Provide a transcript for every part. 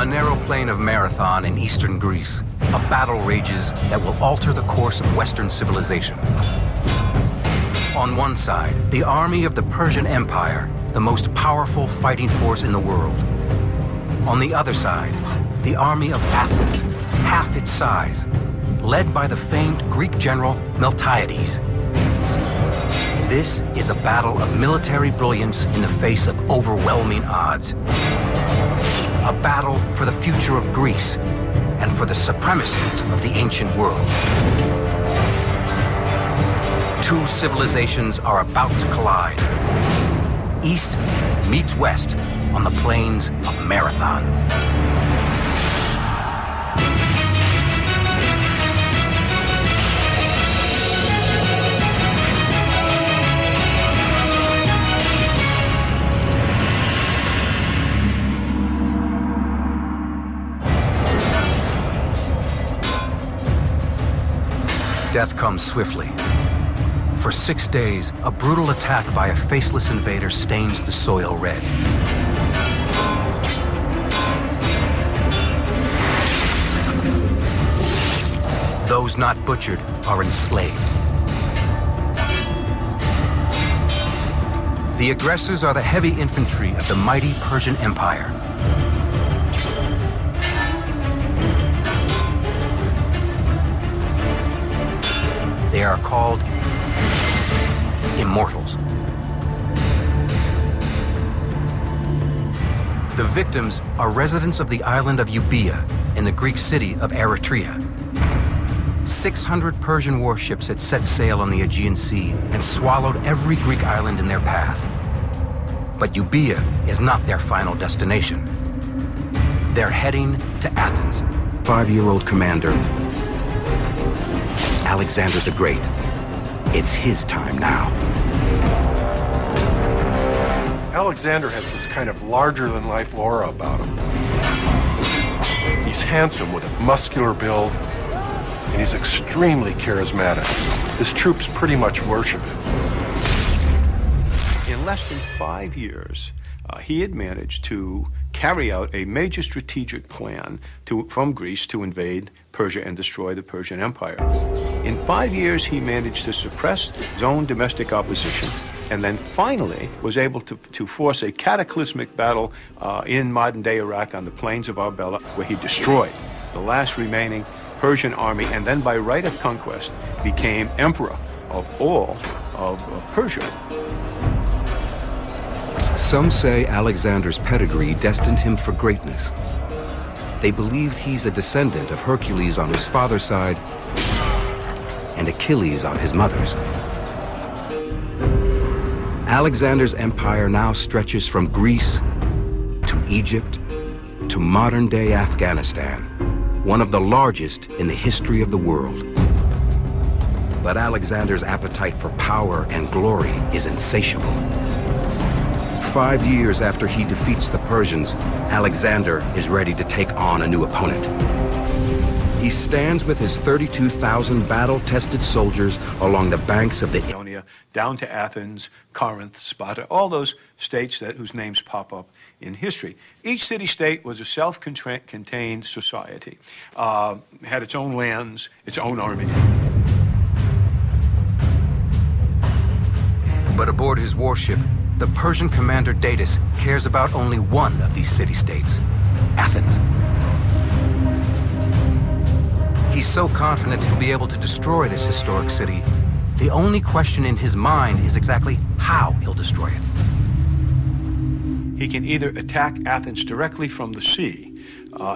the narrow plain of Marathon in eastern Greece, a battle rages that will alter the course of Western civilization. On one side, the army of the Persian Empire, the most powerful fighting force in the world. On the other side, the army of Athens, half its size, led by the famed Greek general Miltiades. This is a battle of military brilliance in the face of overwhelming odds. A battle for the future of Greece and for the supremacy of the ancient world. Two civilizations are about to collide. East meets West on the plains of Marathon. Death comes swiftly. For 6 days, a brutal attack by a faceless invader stains the soil red. Those not butchered are enslaved. The aggressors are the heavy infantry of the mighty Persian Empire. They are called immortals. The victims are residents of the island of Euboea in the Greek city of Eretria. 600 Persian warships had set sail on the Aegean Sea and swallowed every Greek island in their path. But Euboea is not their final destination. They're heading to Athens. 5-year-old commander, Alexander the Great. It's his time now. Alexander has this kind of larger-than-life aura about him. He's handsome with a muscular build, and he's extremely charismatic. His troops pretty much worship him. In less than 5 years, he had managed to carry out a major strategic plan from Greece to invade Persia and destroy the Persian Empire. In 5 years, he managed to suppress his own domestic opposition, and then finally was able to force a cataclysmic battle in modern-day Iraq on the plains of Arbela, where he destroyed the last remaining Persian army, and then by right of conquest became emperor of all of Persia. Some say Alexander's pedigree destined him for greatness. They believed he's a descendant of Hercules on his father's side and Achilles on his mother's. Alexander's empire now stretches from Greece to Egypt to modern-day Afghanistan, one of the largest in the history of the world. But Alexander's appetite for power and glory is insatiable. 5 years after he defeats the Persians, Alexander is ready to take on a new opponent. He stands with his 32,000 battle-tested soldiers along the banks of the Ionia, down to Athens, Corinth, Sparta, all those states whose names pop up in history. Each city-state was a self-contained society, had its own lands, its own army. But aboard his warship, the Persian commander Datis cares about only one of these city-states, Athens. He's so confident he'll be able to destroy this historic city, the only question in his mind is exactly how he'll destroy it. He can either attack Athens directly from the sea,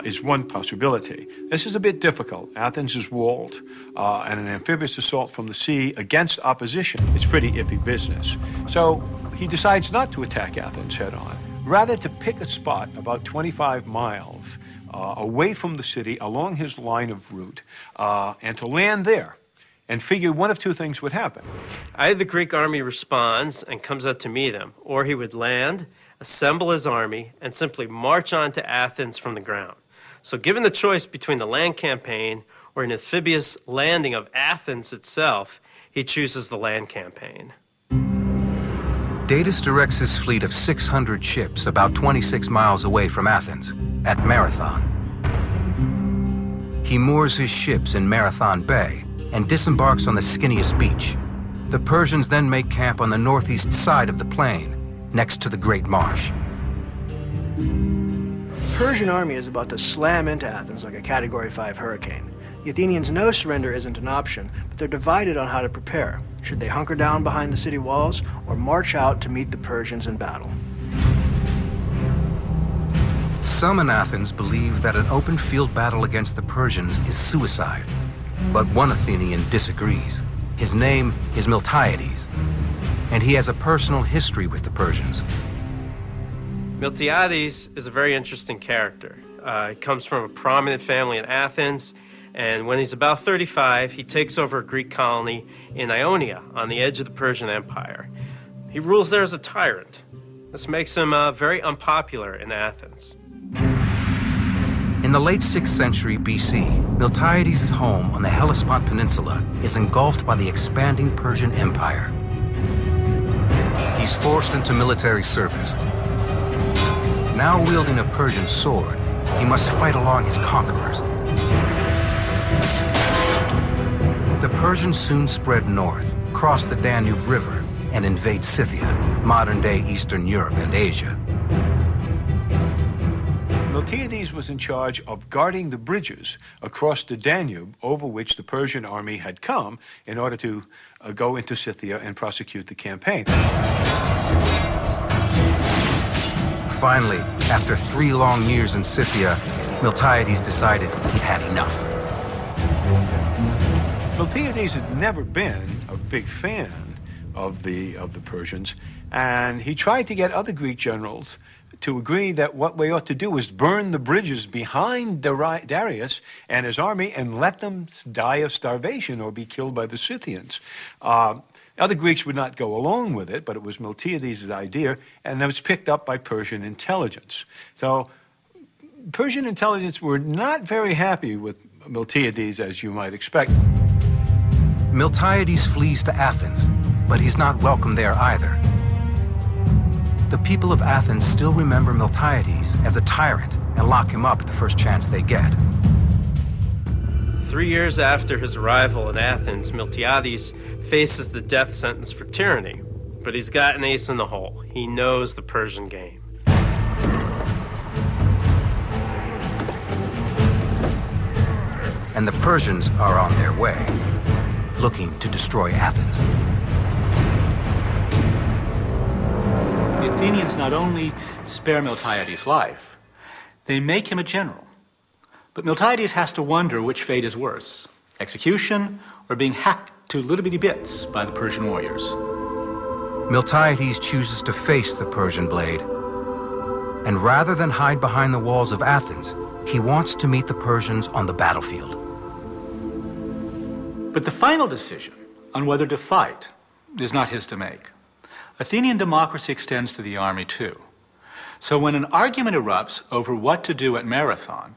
is one possibility. This is a bit difficult. Athens is walled, and an amphibious assault from the sea against opposition is pretty iffy business. So he decides not to attack Athens head-on, rather to pick a spot about 25 miles away from the city along his line of route, and to land there and figure one of two things would happen. Either the Greek army responds and comes out to meet him, or he would land, assemble his army, and simply march on to Athens from the ground. So given the choice between the land campaign or an amphibious landing of Athens itself, he chooses the land campaign. Datis directs his fleet of 600 ships about 26 miles away from Athens, at Marathon. He moors his ships in Marathon Bay and disembarks on the skinniest beach. The Persians then make camp on the northeast side of the plain, next to the Great Marsh. The Persian army is about to slam into Athens like a Category 5 hurricane. The Athenians know surrender isn't an option, but they're divided on how to prepare. Should they hunker down behind the city walls or march out to meet the Persians in battle? Some in Athens believe that an open field battle against the Persians is suicide, but one Athenian disagrees. His name is Miltiades, and he has a personal history with the Persians. Miltiades is a very interesting character. He comes from a prominent family in Athens, and when he's about 35, he takes over a Greek colony in Ionia on the edge of the Persian Empire. He rules there as a tyrant. This makes him very unpopular in Athens. In the late 6th century BC, Miltiades' home on the Hellespont Peninsula is engulfed by the expanding Persian Empire. He's forced into military service. Now wielding a Persian sword, he must fight along his conquerors. The Persians soon spread north, cross the Danube River, and invade Scythia, modern-day Eastern Europe and Asia. Miltiades was in charge of guarding the bridges across the Danube over which the Persian army had come in order to go into Scythia and prosecute the campaign. Finally, after 3 long years in Scythia, Miltiades decided he'd had enough. Miltiades had never been a big fan of the Persians, and he tried to get other Greek generals to agree that what we ought to do is burn the bridges behind Darius and his army and let them die of starvation or be killed by the Scythians. Other Greeks would not go along with it, but it was Miltiades' idea, and that was picked up by Persian intelligence. So Persian intelligence were not very happy with Miltiades, as you might expect. Miltiades flees to Athens, but he's not welcome there either. The people of Athens still remember Miltiades as a tyrant and lock him up at the first chance they get. 3 years after his arrival in Athens, Miltiades faces the death sentence for tyranny, but he's got an ace in the hole. He knows the Persian game. And the Persians are on their way, looking to destroy Athens. The Athenians not only spare Miltiades' life, they make him a general. But Miltiades has to wonder which fate is worse, execution or being hacked to little bitty bits by the Persian warriors. Miltiades chooses to face the Persian blade, and rather than hide behind the walls of Athens, he wants to meet the Persians on the battlefield. But the final decision on whether to fight is not his to make. Athenian democracy extends to the army too. So when an argument erupts over what to do at Marathon,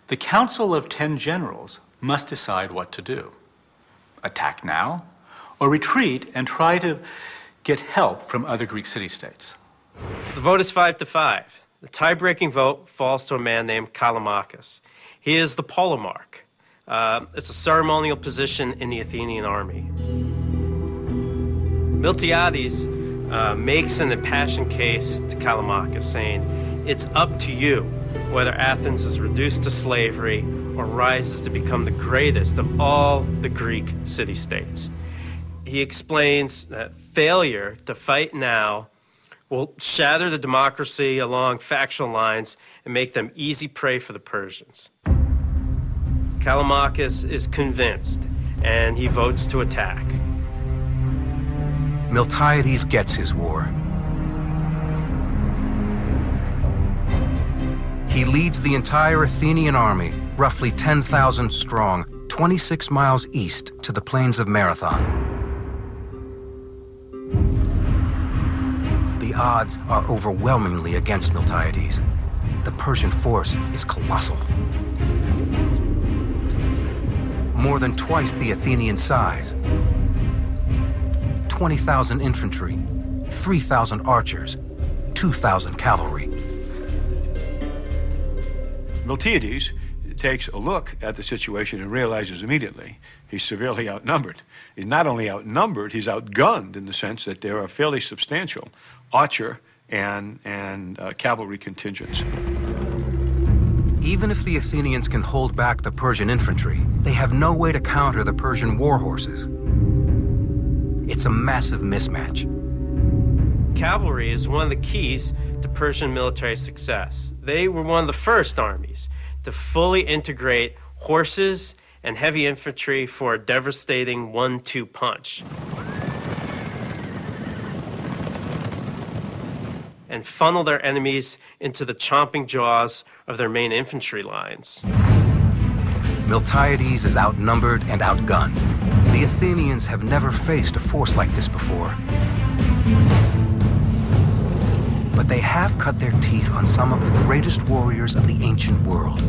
the Council of 10 generals must decide what to do. Attack now, or retreat and try to get help from other Greek city-states. The vote is 5-5. The tie-breaking vote falls to a man named Callimachus. He is the polemarch. It's a ceremonial position in the Athenian army. Miltiades makes an impassioned case to Callimachus, saying, "It's up to you whether Athens is reduced to slavery or rises to become the greatest of all the Greek city-states." He explains that failure to fight now will shatter the democracy along factional lines and make them easy prey for the Persians. Callimachus is convinced, and he votes to attack. Miltiades gets his war. He leads the entire Athenian army, roughly 10,000 strong, 26 miles east to the plains of Marathon. The odds are overwhelmingly against Miltiades. The Persian force is colossal. More than twice the Athenian size. 20,000 infantry, 3,000 archers, 2,000 cavalry. Miltiades takes a look at the situation and realizes immediately he's severely outnumbered. He's not only outnumbered, he's outgunned in the sense that there are fairly substantial archer and cavalry contingents. Even if the Athenians can hold back the Persian infantry, they have no way to counter the Persian war horses. It's a massive mismatch. Cavalry is one of the keys to Persian military success. They were one of the first armies to fully integrate horses and heavy infantry for a devastating 1-2 punch, and funnel their enemies into the chomping jaws of their main infantry lines. Miltiades is outnumbered and outgunned. The Athenians have never faced a force like this before. But they have cut their teeth on some of the greatest warriors of the ancient world.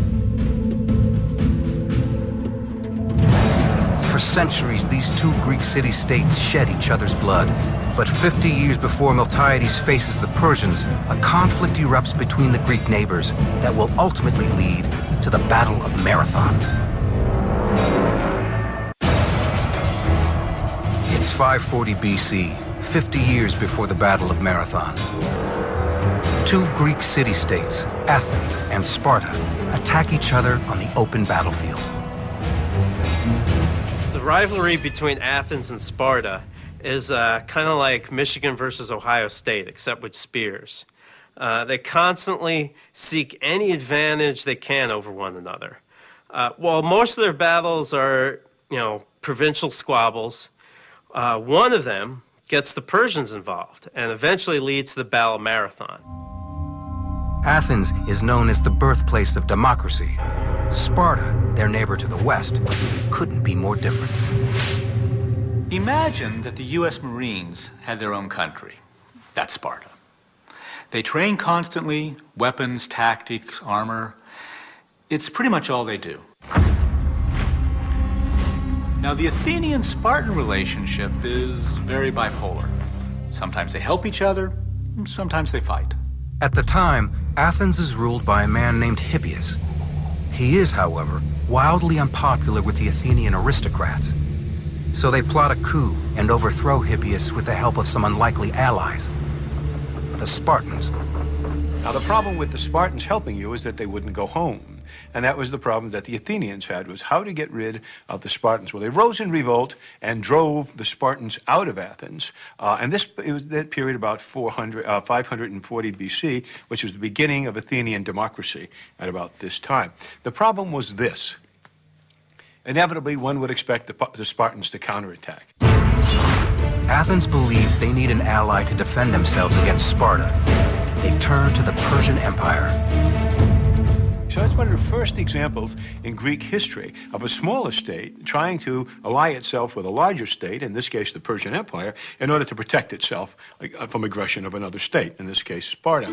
For centuries, these two Greek city-states shed each other's blood. But 50 years before Miltiades faces the Persians, a conflict erupts between the Greek neighbors that will ultimately lead to the Battle of Marathon. It's 540 BC, 50 years before the Battle of Marathon. Two Greek city-states, Athens and Sparta, attack each other on the open battlefield. The rivalry between Athens and Sparta is kind of like Michigan versus Ohio State, except with spears. They constantly seek any advantage they can over one another. While most of their battles are, provincial squabbles, one of them gets the Persians involved and eventually leads to the Battle of Marathon. Athens is known as the birthplace of democracy. Sparta, their neighbor to the west, couldn't be more different. Imagine that the U.S. Marines had their own country. That's Sparta. They train constantly, weapons, tactics, armor. It's pretty much all they do. Now, the Athenian-Spartan relationship is very bipolar. Sometimes they help each other, sometimes they fight. At the time, Athens is ruled by a man named Hippias. He is, however, wildly unpopular with the Athenian aristocrats. So they plot a coup and overthrow Hippias with the help of some unlikely allies, the Spartans. Now, the problem with the Spartans helping you is that they wouldn't go home. And that was the problem that the Athenians had, was how to get rid of the Spartans. Well, they rose in revolt and drove the Spartans out of Athens. It was that period about 540 BC, which was the beginning of Athenian democracy at about this time. The problem was this. Inevitably, one would expect the Spartans to counterattack. Athens believes they need an ally to defend themselves against Sparta. They turn to the Persian Empire. So that's one of the first examples in Greek history of a smaller state trying to ally itself with a larger state, in this case the Persian Empire, in order to protect itself from aggression of another state, in this case Sparta.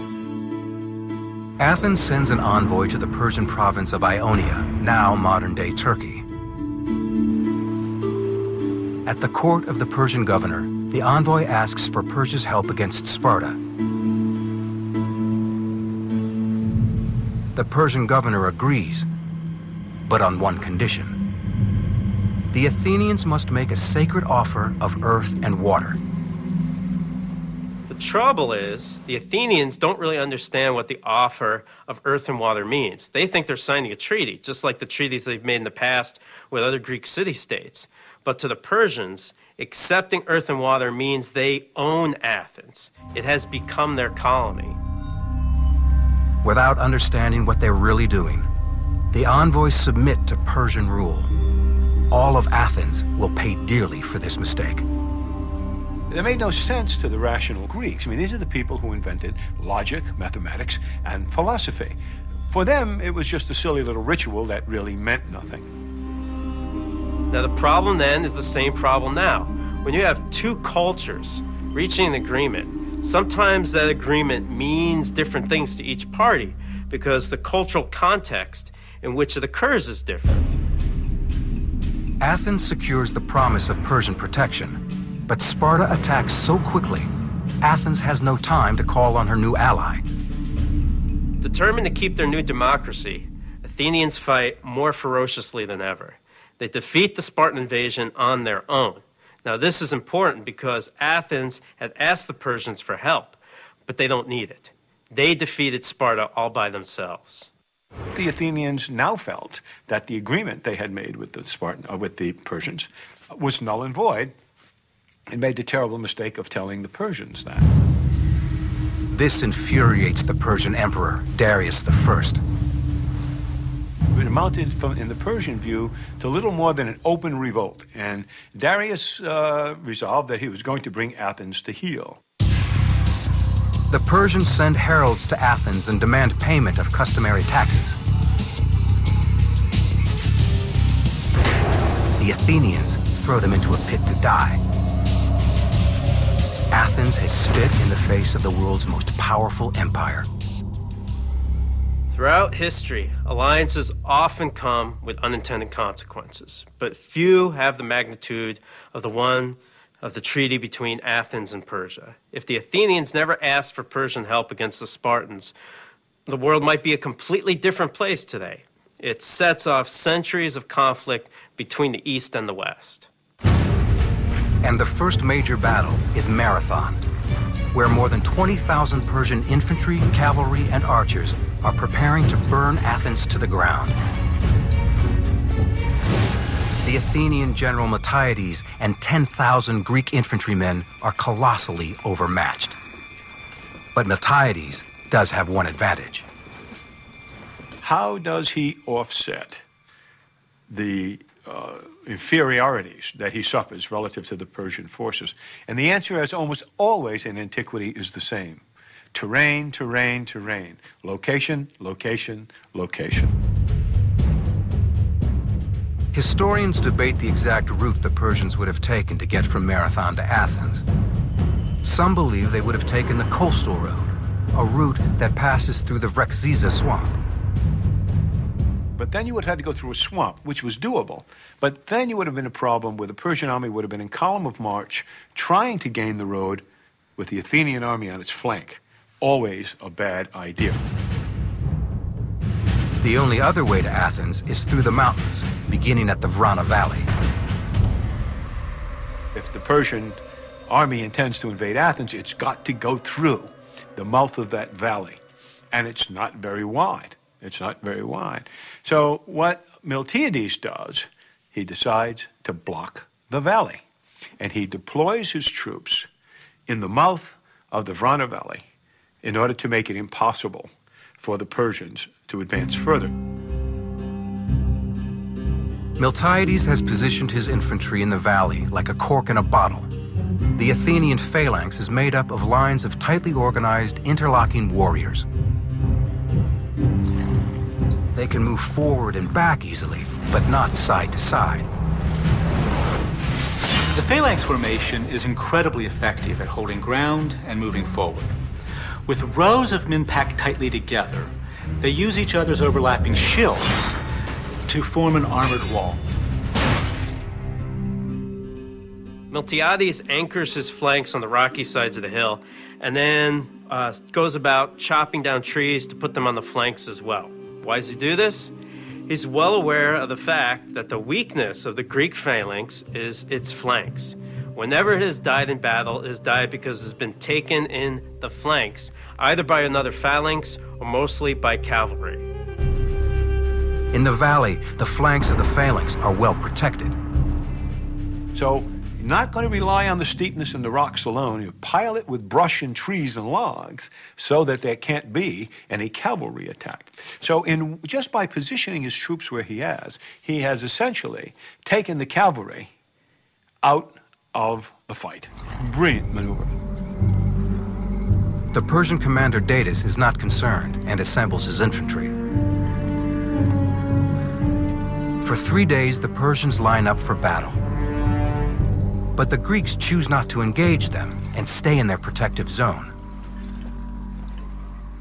Athens sends an envoy to the Persian province of Ionia, now modern-day Turkey. At the court of the Persian governor, the envoy asks for Persia's help against Sparta. The Persian governor agrees, but on one condition. The Athenians must make a sacred offer of earth and water. The trouble is, the Athenians don't really understand what the offer of earth and water means. They think they're signing a treaty, just like the treaties they've made in the past with other Greek city-states. But to the Persians, accepting earth and water means they own Athens. It has become their colony. Without understanding what they're really doing, the envoys submit to Persian rule. All of Athens will pay dearly for this mistake. It made no sense to the rational Greeks. I mean, these are the people who invented logic, mathematics, and philosophy. For them, it was just a silly little ritual that really meant nothing. Now, the problem then is the same problem now. When you have two cultures reaching an agreement, sometimes that agreement means different things to each party because the cultural context in which it occurs is different. Athens secures the promise of Persian protection, but Sparta attacks so quickly Athens has no time to call on her new ally. Determined to keep their new democracy, Athenians fight more ferociously than ever. They defeat the Spartan invasion on their own. Now, this is important because Athens had asked the Persians for help, but they don't need it. They defeated Sparta all by themselves. The Athenians now felt that the agreement they had made with the Persians was null and void, and made the terrible mistake of telling the Persians that. This infuriates the Persian emperor, Darius I. It amounted, in the Persian view, to little more than an open revolt, and Darius resolved that he was going to bring Athens to heel. The Persians send heralds to Athens and demand payment of customary taxes. The Athenians throw them into a pit to die. Athens has spit in the face of the world's most powerful empire. Throughout history, alliances often come with unintended consequences, but few have the magnitude of the treaty between Athens and Persia. If the Athenians never asked for Persian help against the Spartans, the world might be a completely different place today. It sets off centuries of conflict between the East and the West. And the first major battle is Marathon, where more than 20,000 Persian infantry, cavalry, and archers are preparing to burn Athens to the ground. The Athenian general Miltiades and 10,000 Greek infantrymen are colossally overmatched. But Miltiades does have one advantage. How does he offset the inferiorities that he suffers relative to the Persian forces? And the answer, as almost always in antiquity, is the same. Terrain, terrain, terrain. Location, location, location. Historians debate the exact route the Persians would have taken to get from Marathon to Athens. Some believe they would have taken the coastal road, a route that passes through the Vrexiza swamp. But then you would have had to go through a swamp, which was doable. But then you would have been a problem where the Persian army would have been in column of march, trying to gain the road with the Athenian army on its flank. Always a bad idea. The only other way to Athens is through the mountains, beginning at the Vrana Valley. If the Persian army intends to invade Athens, it's got to go through the mouth of that valley. And it's not very wide. It's not very wide. So what Miltiades does, he decides to block the valley. And he deploys his troops in the mouth of the Vrana Valley in order to make it impossible for the Persians to advance further. Miltiades has positioned his infantry in the valley like a cork in a bottle. The Athenian phalanx is made up of lines of tightly organized, interlocking warriors. They can move forward and back easily, but not side to side. The phalanx formation is incredibly effective at holding ground and moving forward. With rows of men packed tightly together, they use each other's overlapping shields to form an armored wall. Miltiades anchors his flanks on the rocky sides of the hill and then goes about chopping down trees to put them on the flanks as well. Why does he do this? He's well aware of the fact that the weakness of the Greek phalanx is its flanks. Whenever it has died in battle, it has died because it's been taken in the flanks, either by another phalanx or mostly by cavalry. In the valley, the flanks of the phalanx are well protected. So you're not going to rely on the steepness and the rocks alone. You pile it with brush and trees and logs so that there can't be any cavalry attack. So just by positioning his troops where he has essentially taken the cavalry out of the fight. Brilliant maneuver. The Persian commander Datis is not concerned and assembles his infantry. For 3 days, the Persians line up for battle. But the Greeks choose not to engage them and stay in their protective zone.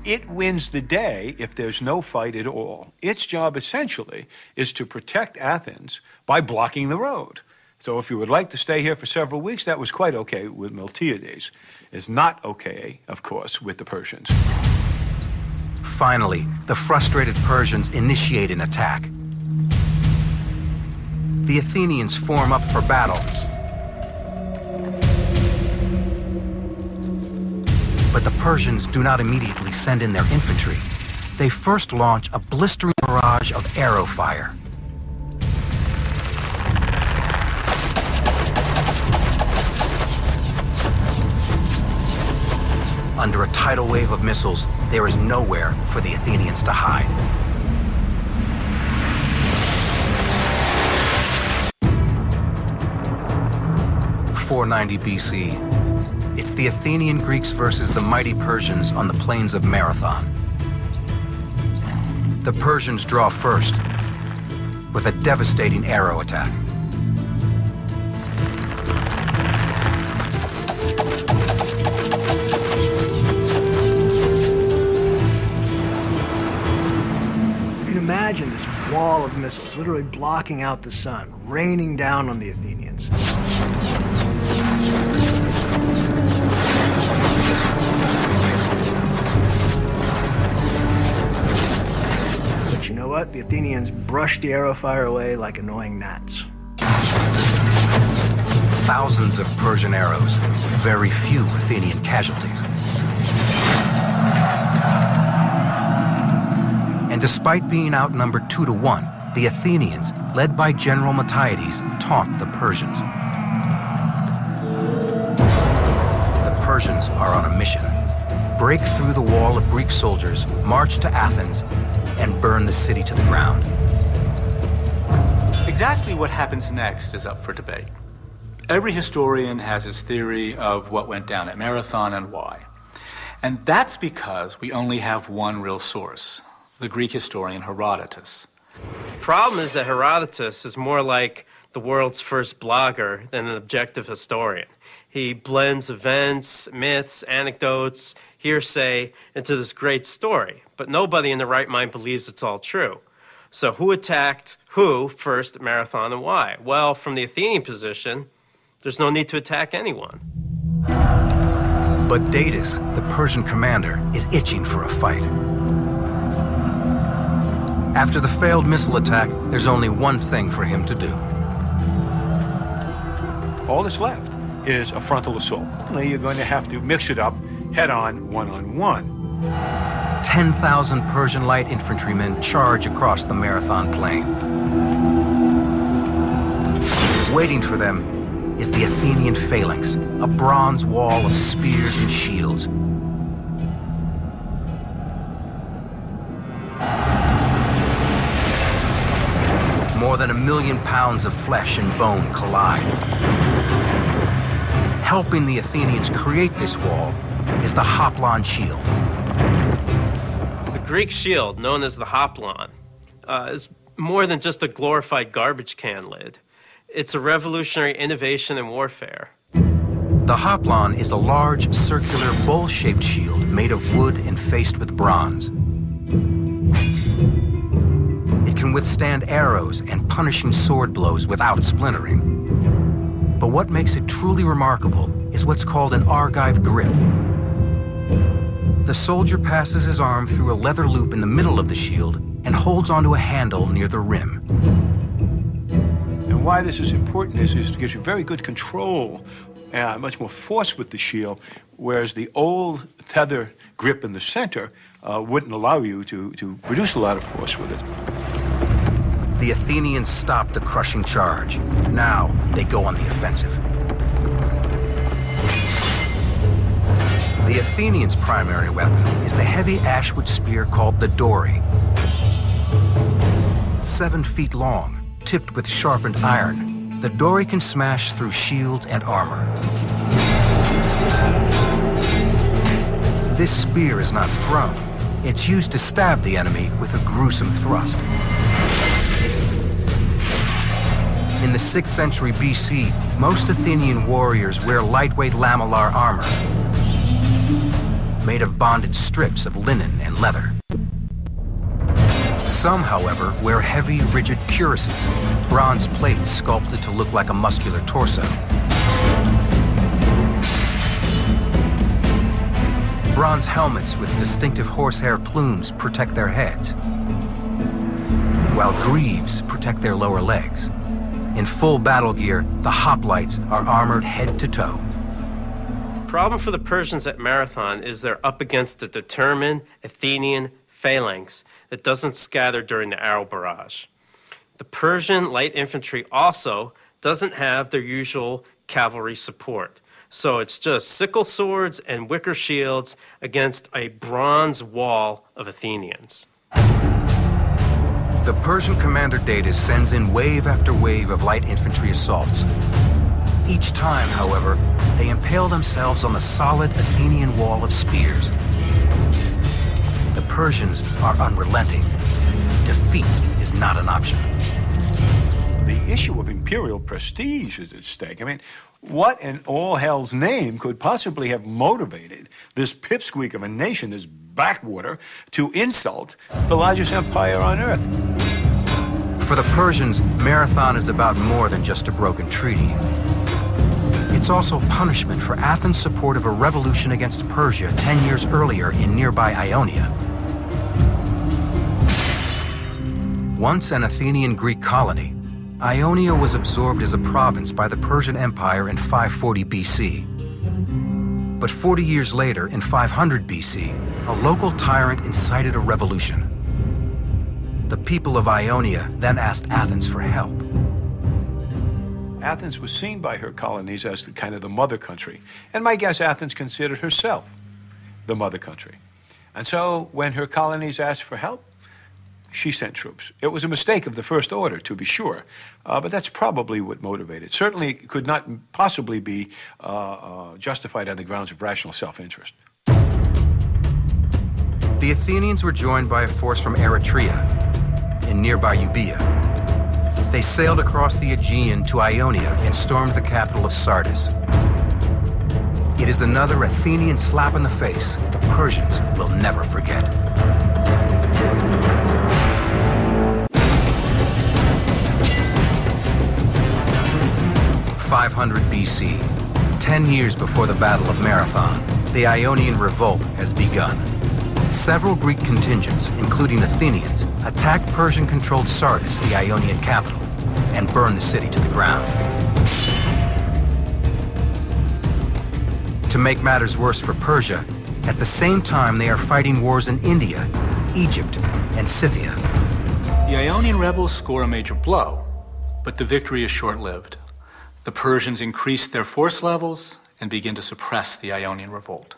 It wins the day if there's no fight at all. Its job essentially is to protect Athens by blocking the road. So if you would like to stay here for several weeks, that was quite okay with Miltiades. It's not okay, of course, with the Persians. Finally, the frustrated Persians initiate an attack. The Athenians form up for battle. But the Persians do not immediately send in their infantry. They first launch a blistering barrage of arrow fire. Under a tidal wave of missiles, there is nowhere for the Athenians to hide. (490 BC). It's the Athenian Greeks versus the mighty Persians on the plains of Marathon. The Persians draw first with a devastating arrow attack. Imagine this wall of missiles literally blocking out the sun, raining down on the Athenians. But you know what? The Athenians brushed the arrow fire away like annoying gnats. Thousands of Persian arrows, very few Athenian casualties. And despite being outnumbered 2-1, the Athenians, led by General Miltiades, taunt the Persians. The Persians are on a mission. Break through the wall of Greek soldiers, march to Athens, and burn the city to the ground. Exactly what happens next is up for debate. Every historian has his theory of what went down at Marathon and why. And that's because we only have one real source, the Greek historian Herodotus. The problem is that Herodotus is more like the world's first blogger than an objective historian. He blends events, myths, anecdotes, hearsay into this great story, but nobody in their right mind believes it's all true. So who attacked who first at Marathon and why? Well, from the Athenian position, there's no need to attack anyone. But Datis, the Persian commander, is itching for a fight. After the failed missile attack, there's only one thing for him to do. All that's left is a frontal assault. You're going to have to mix it up head-on, one-on-one. 10,000 Persian light infantrymen charge across the Marathon plain. Waiting for them is the Athenian phalanx, a bronze wall of spears and shields. More than 1 million pounds of flesh and bone collide. Helping the Athenians create this wall is the hoplon shield. The Greek shield, known as the hoplon, is more than just a glorified garbage can lid. It's a revolutionary innovation in warfare. The hoplon is a large, circular, bowl-shaped shield made of wood and faced with bronze. It can withstand arrows and punishing sword blows without splintering. But what makes it truly remarkable is what's called an Argive grip. The soldier passes his arm through a leather loop in the middle of the shield and holds onto a handle near the rim. And why this is important is it gives you very good control, much more force with the shield, whereas the old tether grip in the center wouldn't allow you to produce a lot of force with it. The Athenians stop the crushing charge. Now they go on the offensive. The Athenians' primary weapon is the heavy ashwood spear called the dory. 7 feet long, tipped with sharpened iron, the dory can smash through shields and armor. This spear is not thrown. It's used to stab the enemy with a gruesome thrust. In the 6th century BC, most Athenian warriors wear lightweight lamellar armor, made of bonded strips of linen and leather. Some, however, wear heavy, rigid cuirasses, bronze plates sculpted to look like a muscular torso. Bronze helmets with distinctive horsehair plumes protect their heads, while greaves protect their lower legs. In full battle gear, the hoplites are armored head to toe. Problem for the Persians at Marathon is they're up against a determined Athenian phalanx that doesn't scatter during the arrow barrage. The Persian light infantry also doesn't have their usual cavalry support. So it's just sickle swords and wicker shields against a bronze wall of Athenians. The Persian commander Datis sends in wave after wave of light infantry assaults. Each time, however, they impale themselves on the solid Athenian wall of spears. The Persians are unrelenting. Defeat is not an option. The issue of imperial prestige is at stake. I mean, what in all hell's name could possibly have motivated this pipsqueak of a nation, this backwater, to insult the largest empire on earth? For the Persians, Marathon is about more than just a broken treaty. It's also punishment for Athens' support of a revolution against Persia 10 years earlier in nearby Ionia. Once an Athenian Greek colony, Ionia was absorbed as a province by the Persian Empire in 540 BC. But 40 years later, in 500 BC, a local tyrant incited a revolution. The people of Ionia then asked Athens for help. Athens was seen by her colonies as the kind of the mother country. And my guess, Athens considered herself the mother country. And so when her colonies asked for help, she sent troops. It was a mistake of the first order, to be sure, but that's probably what motivated. Certainly could not possibly be justified on the grounds of rational self-interest. The Athenians were joined by a force from Eretria in nearby Euboea. They sailed across the Aegean to Ionia and stormed the capital of Sardis. It is another Athenian slap in the face the Persians will never forget. 500 BC, 10 years before the Battle of Marathon, the Ionian revolt has begun. Several Greek contingents, including Athenians, attack Persian-controlled Sardis, the Ionian capital, and burn the city to the ground. To make matters worse for Persia, at the same time they are fighting wars in India, Egypt, and Scythia. The Ionian rebels score a major blow, but the victory is short-lived. The Persians increase their force levels and begin to suppress the Ionian revolt.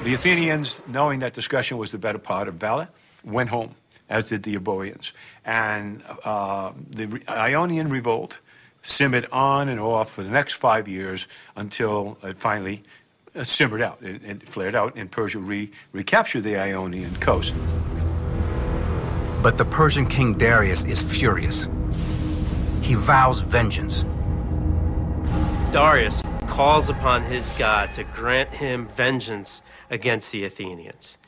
The Athenians, knowing that discussion was the better part of valor, went home, as did the Euboeans. And the Ionian revolt simmered on and off for the next 5 years until it finally simmered out and flared out, and Persia recaptured the Ionian coast. But the Persian king Darius is furious. He vows vengeance. Darius calls upon his god to grant him vengeance against the Athenians.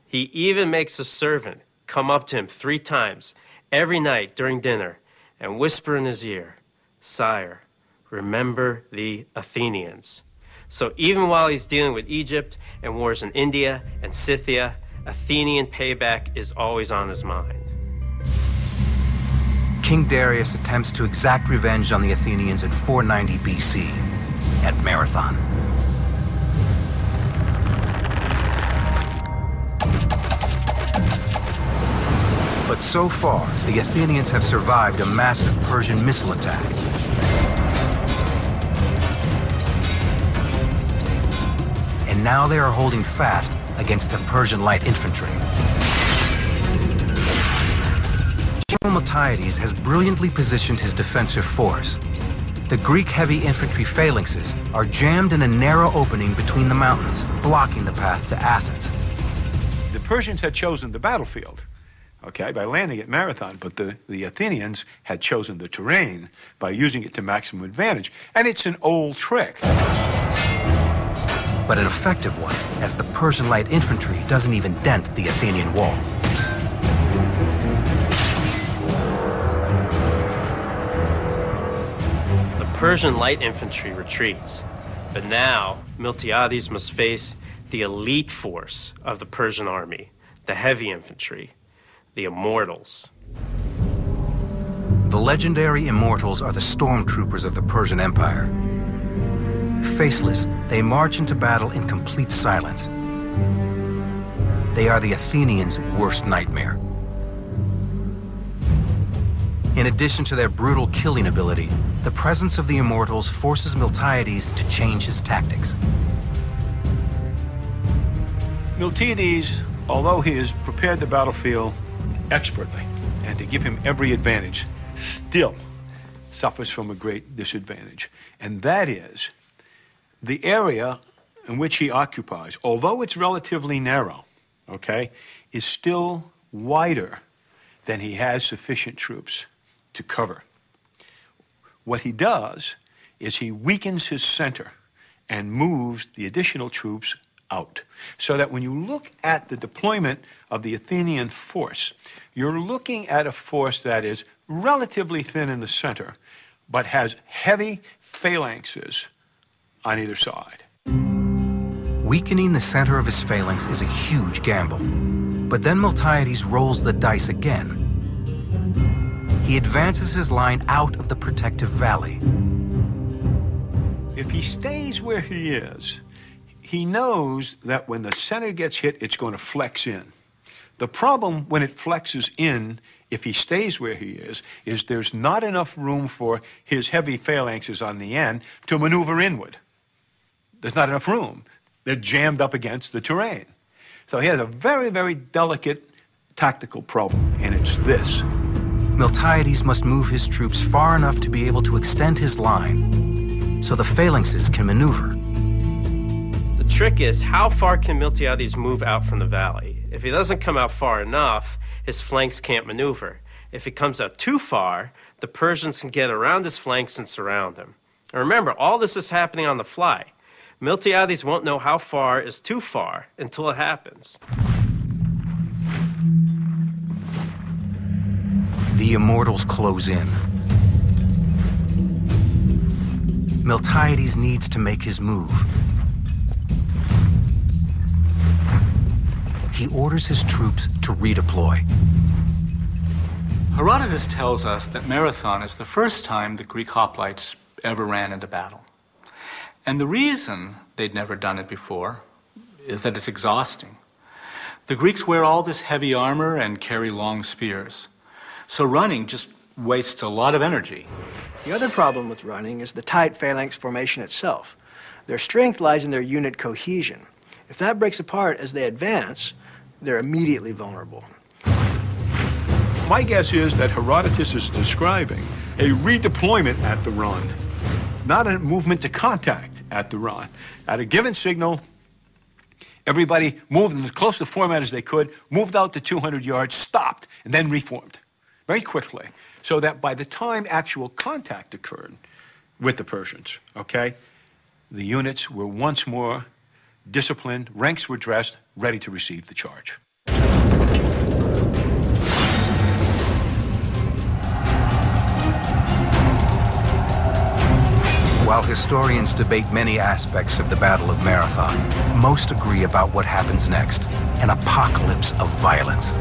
He even makes a servant come up to him 3 times every night during dinner and whisper in his ear, "Sire, remember the Athenians." So even while he's dealing with Egypt and wars in India and Scythia, Athenian payback is always on his mind. King Darius attempts to exact revenge on the Athenians in 490 BC at Marathon. But so far, the Athenians have survived a massive Persian missile attack. And now they are holding fast against the Persian light infantry. General Miltiades has brilliantly positioned his defensive force. The Greek heavy infantry phalanxes are jammed in a narrow opening between the mountains, blocking the path to Athens. The Persians had chosen the battlefield, okay, by landing at Marathon, but the Athenians had chosen the terrain by using it to maximum advantage. And it's an old trick. But an effective one, as the Persian light infantry doesn't even dent the Athenian wall. Persian light infantry retreats. But now, Miltiades must face the elite force of the Persian army, the heavy infantry, the Immortals. The legendary Immortals are the stormtroopers of the Persian Empire. Faceless, they march into battle in complete silence. They are the Athenians' worst nightmare. In addition to their brutal killing ability, the presence of the Immortals forces Miltiades to change his tactics. Miltiades, although he has prepared the battlefield expertly and to give him every advantage, still suffers from a great disadvantage. And that is the area in which he occupies, although it's relatively narrow, okay, is still wider than he has sufficient troops to cover. What he does is he weakens his center and moves the additional troops out. So that when you look at the deployment of the Athenian force, you're looking at a force that is relatively thin in the center, but has heavy phalanxes on either side. Weakening the center of his phalanx is a huge gamble. But then Miltiades rolls the dice again. He advances his line out of the protective valley. If he stays where he is, he knows that when the center gets hit, it's going to flex in. The problem when it flexes in, if he stays where he is there's not enough room for his heavy phalanxes on the end to maneuver inward. There's not enough room. They're jammed up against the terrain. So he has a very, very delicate tactical problem, and it's this. Miltiades must move his troops far enough to be able to extend his line so the phalanxes can maneuver. The trick is, how far can Miltiades move out from the valley? If he doesn't come out far enough, his flanks can't maneuver. If he comes out too far, the Persians can get around his flanks and surround him. And remember, all this is happening on the fly. Miltiades won't know how far is too far until it happens. The Immortals close in. Miltiades needs to make his move. He orders his troops to redeploy. Herodotus tells us that Marathon is the first time the Greek hoplites ever ran into battle. And the reason they'd never done it before is that it's exhausting. The Greeks wear all this heavy armor and carry long spears. So running just wastes a lot of energy. The other problem with running is the tight phalanx formation itself. Their strength lies in their unit cohesion. If that breaks apart as they advance, they're immediately vulnerable. My guess is that Herodotus is describing a redeployment at the run, not a movement to contact at the run. At a given signal, everybody moved in as close to format as they could, moved out to 200 yards, stopped, and then reformed very quickly, so that by the time actual contact occurred with the Persians, okay, the units were once more disciplined, ranks were dressed, ready to receive the charge. While historians debate many aspects of the Battle of Marathon, most agree about what happens next, an apocalypse of violence.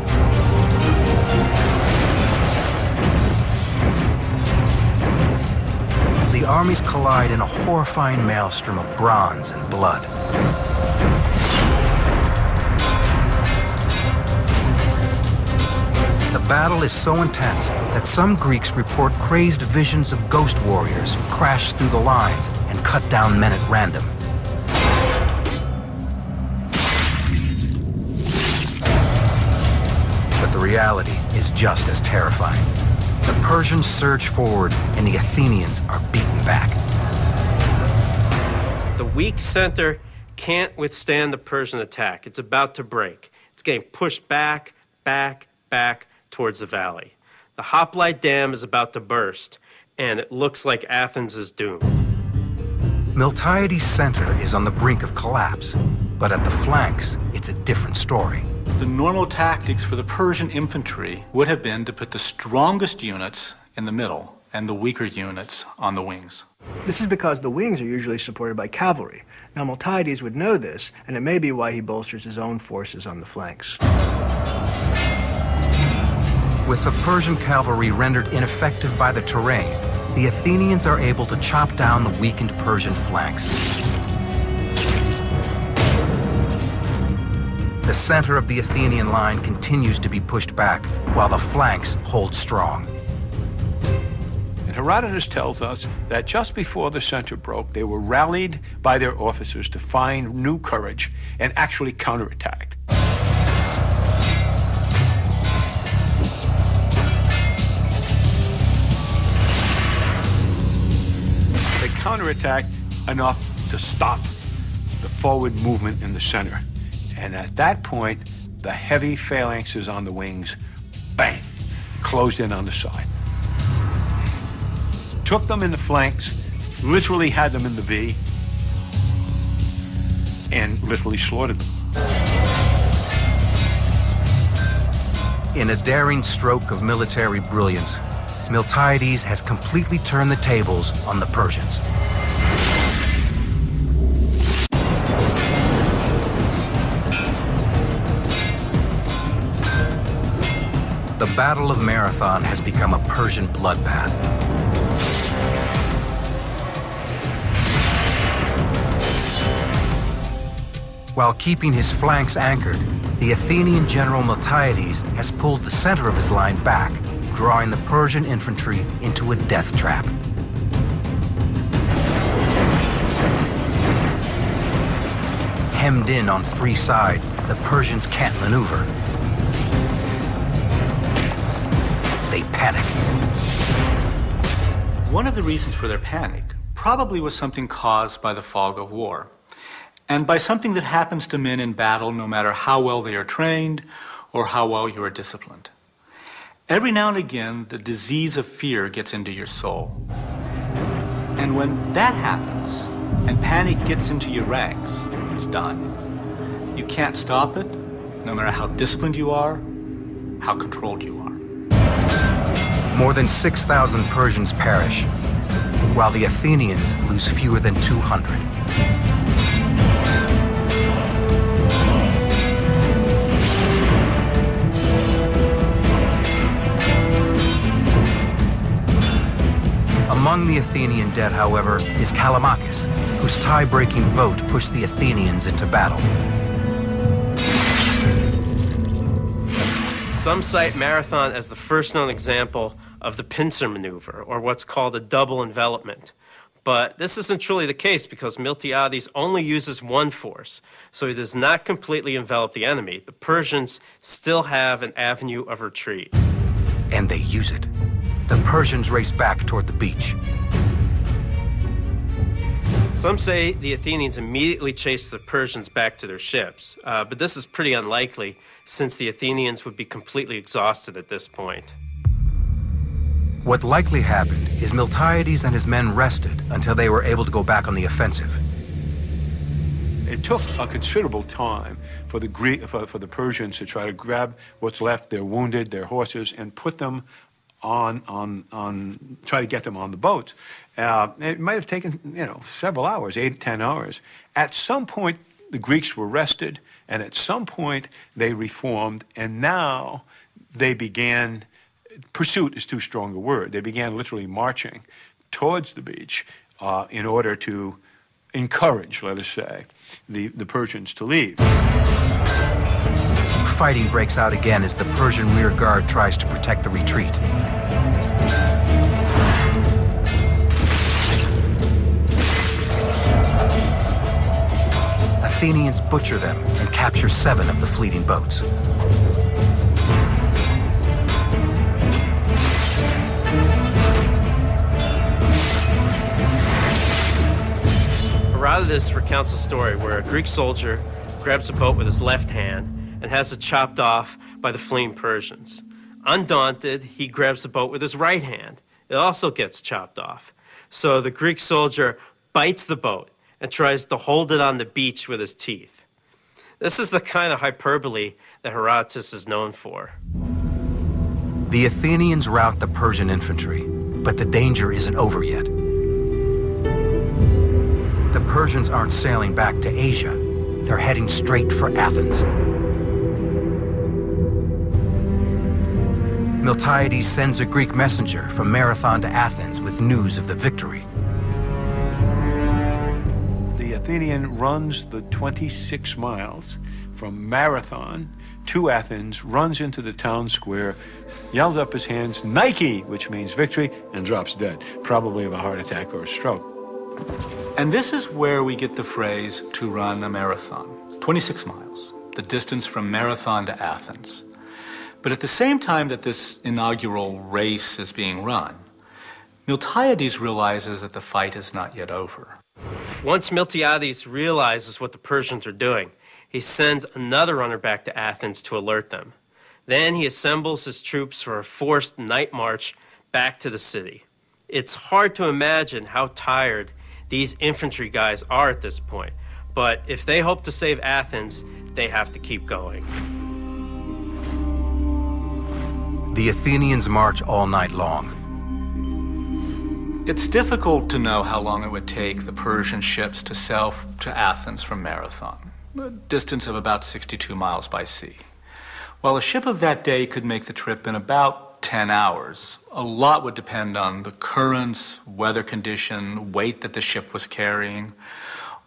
The armies collide in a horrifying maelstrom of bronze and blood. The battle is so intense that some Greeks report crazed visions of ghost warriors who crash through the lines and cut down men at random. But the reality is just as terrifying. The Persians surge forward and the Athenians are beaten back. The weak center can't withstand the Persian attack. It's about to break. It's getting pushed back, back, back towards the valley. The Hoplite Dam is about to burst, and it looks like Athens is doomed. Miltiades' center is on the brink of collapse, but at the flanks, it's a different story. The normal tactics for the Persian infantry would have been to put the strongest units in the middle and the weaker units on the wings. This is because the wings are usually supported by cavalry. Now Miltiades would know this, and it may be why he bolsters his own forces on the flanks. With the Persian cavalry rendered ineffective by the terrain, the Athenians are able to chop down the weakened Persian flanks. The center of the Athenian line continues to be pushed back, while the flanks hold strong. And Herodotus tells us that just before the center broke, they were rallied by their officers to find new courage and actually counterattacked. They counterattacked enough to stop the forward movement in the center. And at that point, the heavy phalanxes on the wings, bang, closed in on the side. Took them in the flanks, literally had them in the V, and literally slaughtered them. In a daring stroke of military brilliance, Miltiades has completely turned the tables on the Persians. The Battle of Marathon has become a Persian bloodbath. While keeping his flanks anchored, the Athenian general Miltiades has pulled the center of his line back, drawing the Persian infantry into a death trap. Hemmed in on three sides, the Persians can't maneuver. They panic. One of the reasons for their panic probably was something caused by the fog of war, and by something that happens to men in battle no matter how well they are trained or how well you are disciplined. Every now and again, the disease of fear gets into your soul. And when that happens, and panic gets into your ranks, it's done. You can't stop it, no matter how disciplined you are, how controlled you are. More than 6,000 Persians perish, while the Athenians lose fewer than 200. Among the Athenian dead, however, is Callimachus, whose tie-breaking vote pushed the Athenians into battle. Some cite Marathon as the first known example of the pincer maneuver, or what's called a double envelopment. But this isn't truly the case because Miltiades only uses one force, so he does not completely envelop the enemy. The Persians still have an avenue of retreat. And they use it. The Persians race back toward the beach. Some say the Athenians immediately chased the Persians back to their ships, but this is pretty unlikely since the Athenians would be completely exhausted at this point. What likely happened is Miltiades and his men rested until they were able to go back on the offensive. It took a considerable time for the Persians to try to grab what's left, their wounded, their horses, and put them try to get them on the boats. It might have taken, several hours, 8 to 10 hours. At some point, the Greeks were rested, and at some point, they reformed, and now they began, pursuit is too strong a word, they began literally marching towards the beach in order to encourage, let us say, the Persians to leave. Fighting breaks out again as the Persian rear guard tries to protect the retreat. Athenians butcher them and capture 7 of the fleeting boats. Herodotus recounts a story where a Greek soldier grabs a boat with his left hand and has it chopped off by the fleeing Persians. Undaunted, he grabs the boat with his right hand. It also gets chopped off. So the Greek soldier bites the boat and tries to hold it on the beach with his teeth. This is the kind of hyperbole that Herodotus is known for. The Athenians rout the Persian infantry, But the danger isn't over yet. The Persians aren't sailing back to Asia. They're heading straight for Athens. Miltiades sends a Greek messenger from Marathon to Athens with news of the victory. The Athenian runs the 26 miles from Marathon to Athens, runs into the town square, yells up his hands, Nike, which means victory, and drops dead, probably of a heart attack or a stroke. And this is where we get the phrase, to run a marathon. 26 miles, the distance from Marathon to Athens. But at the same time that this inaugural race is being run, Miltiades realizes that the fight is not yet over. Once Miltiades realizes what the Persians are doing, he sends another runner back to Athens to alert them. Then he assembles his troops for a forced night march back to the city. It's hard to imagine how tired these infantry guys are at this point, but if they hope to save Athens, they have to keep going. The Athenians march all night long. It's difficult to know how long it would take the Persian ships to sail to Athens from Marathon, a distance of about 62 miles by sea. While a ship of that day could make the trip in about 10 hours, a lot would depend on the currents, weather condition, weight that the ship was carrying.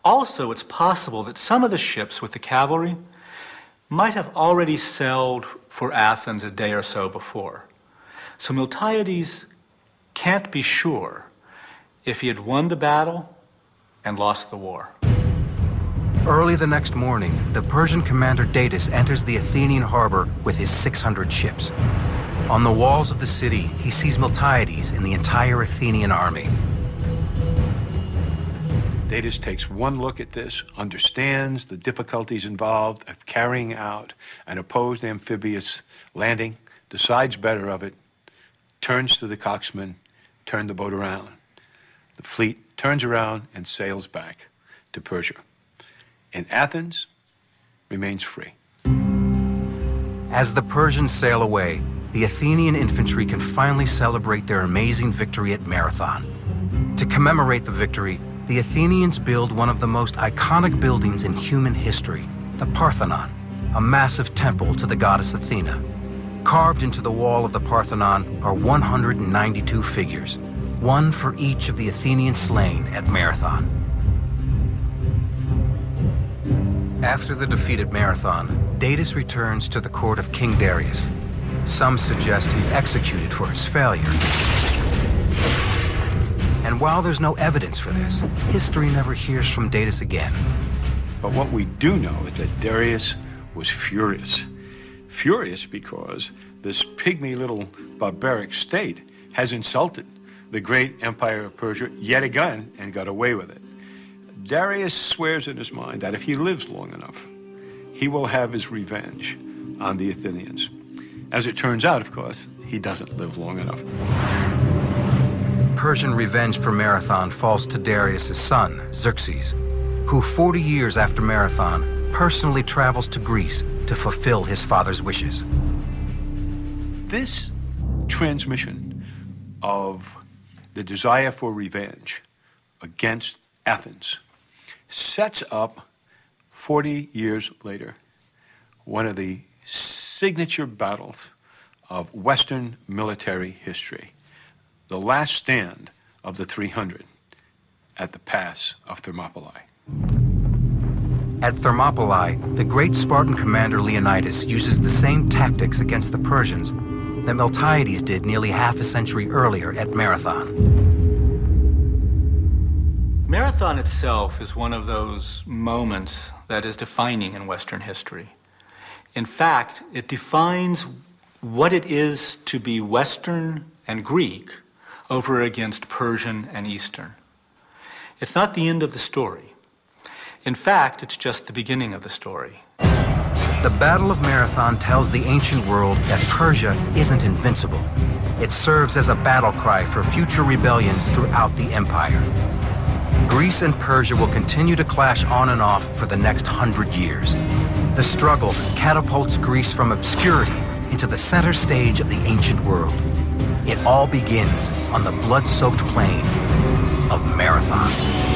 Also, it's possible that some of the ships with the cavalry might have already sailed for Athens a day or so before. So Miltiades can't be sure if he had won the battle and lost the war. Early the next morning, the Persian commander Datis enters the Athenian harbor with his 600 ships. On the walls of the city, he sees Miltiades and the entire Athenian army. Datis takes one look at this, understands the difficulties involved of carrying out an opposed amphibious landing, decides better of it, turns to the coxswain, turn the boat around. The fleet turns around and sails back to Persia. And Athens remains free. As the Persians sail away, the Athenian infantry can finally celebrate their amazing victory at Marathon. To commemorate the victory, the Athenians build one of the most iconic buildings in human history, the Parthenon, a massive temple to the goddess Athena. Carved into the wall of the Parthenon are 192 figures, one for each of the Athenians slain at Marathon. After the defeat at Marathon, Datis returns to the court of King Darius. Some suggest he's executed for his failure. And while there's no evidence for this, history never hears from Datis again. But what we do know is that Darius was furious. Furious because this pygmy little barbaric state has insulted the great empire of Persia yet again and got away with it. Darius swears in his mind that if he lives long enough, he will have his revenge on the Athenians. As it turns out, of course, he doesn't live long enough. Persian revenge for Marathon falls to Darius' son, Xerxes, who 40 years after Marathon personally travels to Greece to fulfill his father's wishes. This transmission of the desire for revenge against Athens sets up, 40 years later, one of the signature battles of Western military history, the last stand of the 300 at the pass of Thermopylae. At Thermopylae, the great Spartan commander Leonidas uses the same tactics against the Persians that Miltiades did nearly half a century earlier at Marathon. Marathon itself is one of those moments that is defining in Western history. In fact, it defines what it is to be Western and Greek over against Persian and Eastern. It's not the end of the story. In fact, it's just the beginning of the story. The Battle of Marathon tells the ancient world that Persia isn't invincible. It serves as a battle cry for future rebellions throughout the empire. Greece and Persia will continue to clash on and off for the next 100 years. The struggle catapults Greece from obscurity into the center stage of the ancient world. It all begins on the blood-soaked plain of Marathon.